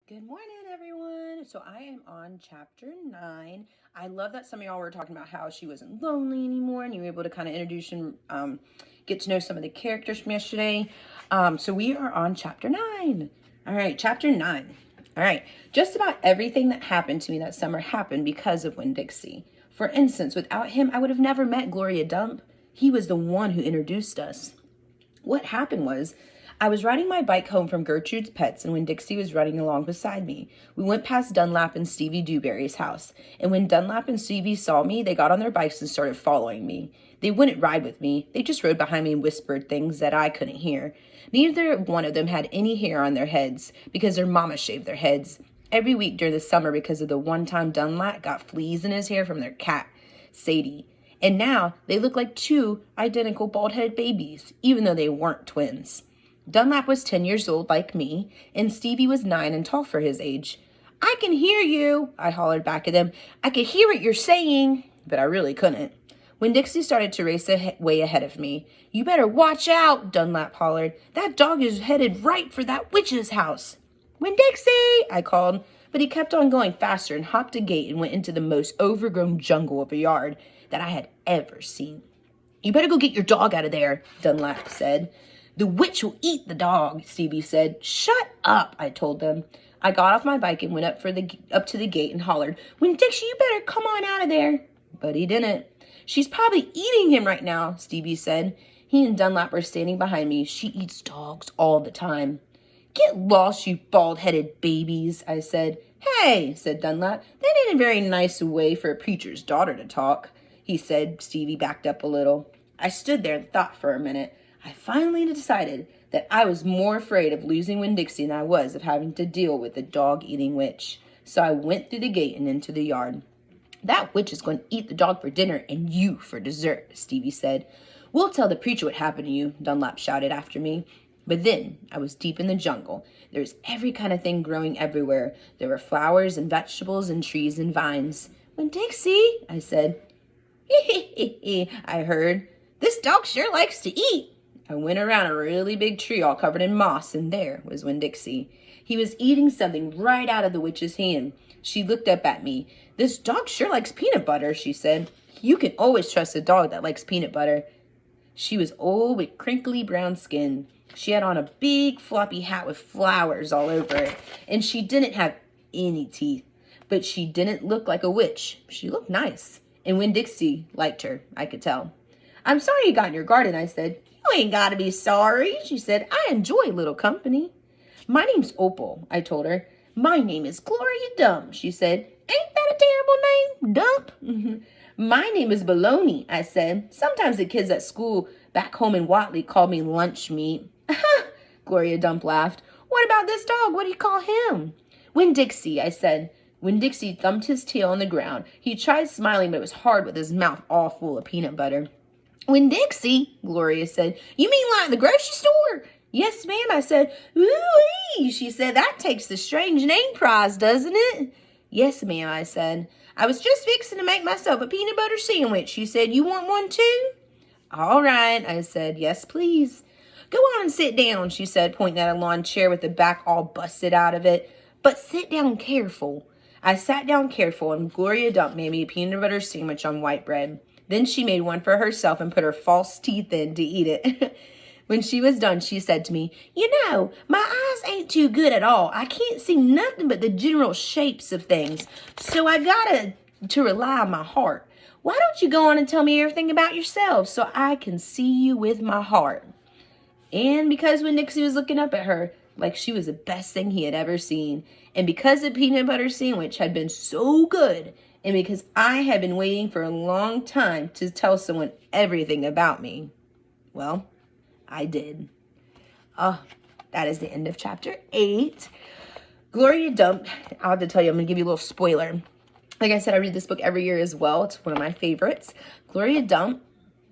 Good morning, everyone. So I am on chapter 9. I love that some of y'all were talking about how she wasn't lonely anymore and you were able to kind of introduce and get to know some of the characters from yesterday. So we are on chapter 9. All right, chapter 9. All right, just about everything that happened to me that summer happened because of Winn Dixie. For instance, without him, I would have never met Gloria Dump. He was the one who introduced us. What happened was, I was riding my bike home from Gertrude's Pets, and when Dixie was riding along beside me, we went past Dunlap and Stevie Dewberry's house. And when Dunlap and Stevie saw me, they got on their bikes and started following me. They wouldn't ride with me. They just rode behind me and whispered things that I couldn't hear. Neither one of them had any hair on their heads because their mama shaved their heads every week during the summer because of the one time Dunlap got fleas in his hair from their cat, Sadie. And now they look like two identical bald-headed babies, even though they weren't twins. Dunlap was 10 years old like me, and Stevie was 9 and tall for his age. "I can hear you," I hollered back at them. "I could hear what you're saying," but I really couldn't. When Dixie started to race way ahead of me, "You better watch out," Dunlap hollered. "That dog is headed right for that witch's house." "Winn Dixie," I called, but he kept on going faster and hopped a gate and went into the most overgrown jungle of a yard that I had ever seen. "You better go get your dog out of there," Dunlap said. "The witch will eat the dog," Stevie said. "Shut up," I told them. I got off my bike and went up to the gate and hollered, "Winn Dixie, you better come on out of there." But he didn't. "She's probably eating him right now," Stevie said. He and Dunlap were standing behind me. "She eats dogs all the time." "Get lost, you bald-headed babies," I said. "Hey," said Dunlap, "that ain't a very nice way for a preacher's daughter to talk," he said. Stevie backed up a little. I stood there and thought for a minute. I finally decided that I was more afraid of losing Winn Dixie than I was of having to deal with the dog-eating witch. So I went through the gate and into the yard. "That witch is going to eat the dog for dinner and you for dessert," Stevie said. "We'll tell the preacher what happened to you," Dunlap shouted after me. But then I was deep in the jungle. There was every kind of thing growing everywhere. There were flowers and vegetables and trees and vines. "Winn Dixie," I said. I heard. "This dog sure likes to eat." I went around a really big tree all covered in moss, and there was Winn Dixie. He was eating something right out of the witch's hand. She looked up at me. "This dog sure likes peanut butter," she said. "You can always trust a dog that likes peanut butter." She was old with crinkly brown skin. She had on a big floppy hat with flowers all over it, and she didn't have any teeth. But she didn't look like a witch. She looked nice, and Winn Dixie liked her, I could tell. "I'm sorry you got in your garden," I said. "You ain't got to be sorry," she said. "I enjoy little company." "My name's Opal," I told her. "My name is Gloria Dump," she said. "Ain't that a terrible name, Dump?" "My name is Baloney," I said. "Sometimes the kids at school back home in Watley call me lunch meat." Gloria Dump laughed. "What about this dog? What do you call him?" "Winn Dixie," I said. Winn Dixie thumped his tail on the ground. He tried smiling, but it was hard with his mouth all full of peanut butter. "Winn Dixie," Gloria said. "You mean like the grocery store?" "Yes, ma'am," I said. "Ooh-wee," she said. "That takes the strange name prize, doesn't it?" "Yes, ma'am," I said. "I was just fixing to make myself a peanut butter sandwich," she said. "You want one too?" "All right," I said. "Yes, please." "Go on and sit down," she said, pointing at a lawn chair with the back all busted out of it. "But sit down careful." I sat down careful, and Gloria Dump made me a peanut butter sandwich on white bread. Then she made one for herself and put her false teeth in to eat it. When she was done, she said to me, "You know, my eyes ain't too good at all. I can't see nothing but the general shapes of things, so I gotta to rely on my heart. Why don't you go on and tell me everything about yourself so I can see you with my heart?" And because Winn Dixie was looking up at her like she was the best thing he had ever seen, and because the peanut butter sandwich had been so good, and because I had been waiting for a long time to tell someone everything about me, well, I did. That is the end of chapter 8. Gloria Dump, I'll have to tell you, I'm going to give you a little spoiler. Like I said, I read this book every year as well. It's one of my favorites. Gloria Dump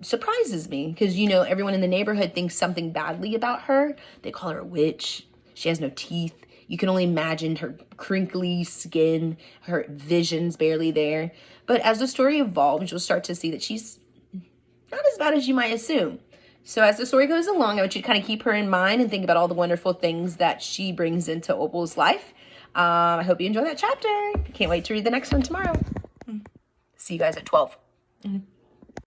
surprises me because, you know, everyone in the neighborhood thinks something badly about her. They call her a witch. She has no teeth. You can only imagine her crinkly skin, her vision's barely there. But as the story evolves, you'll start to see that she's not as bad as you might assume. So as the story goes along, I want you to kind of keep her in mind and think about all the wonderful things that she brings into Opal's life. I hope you enjoy that chapter. Can't wait to read the next one tomorrow. See you guys at 12.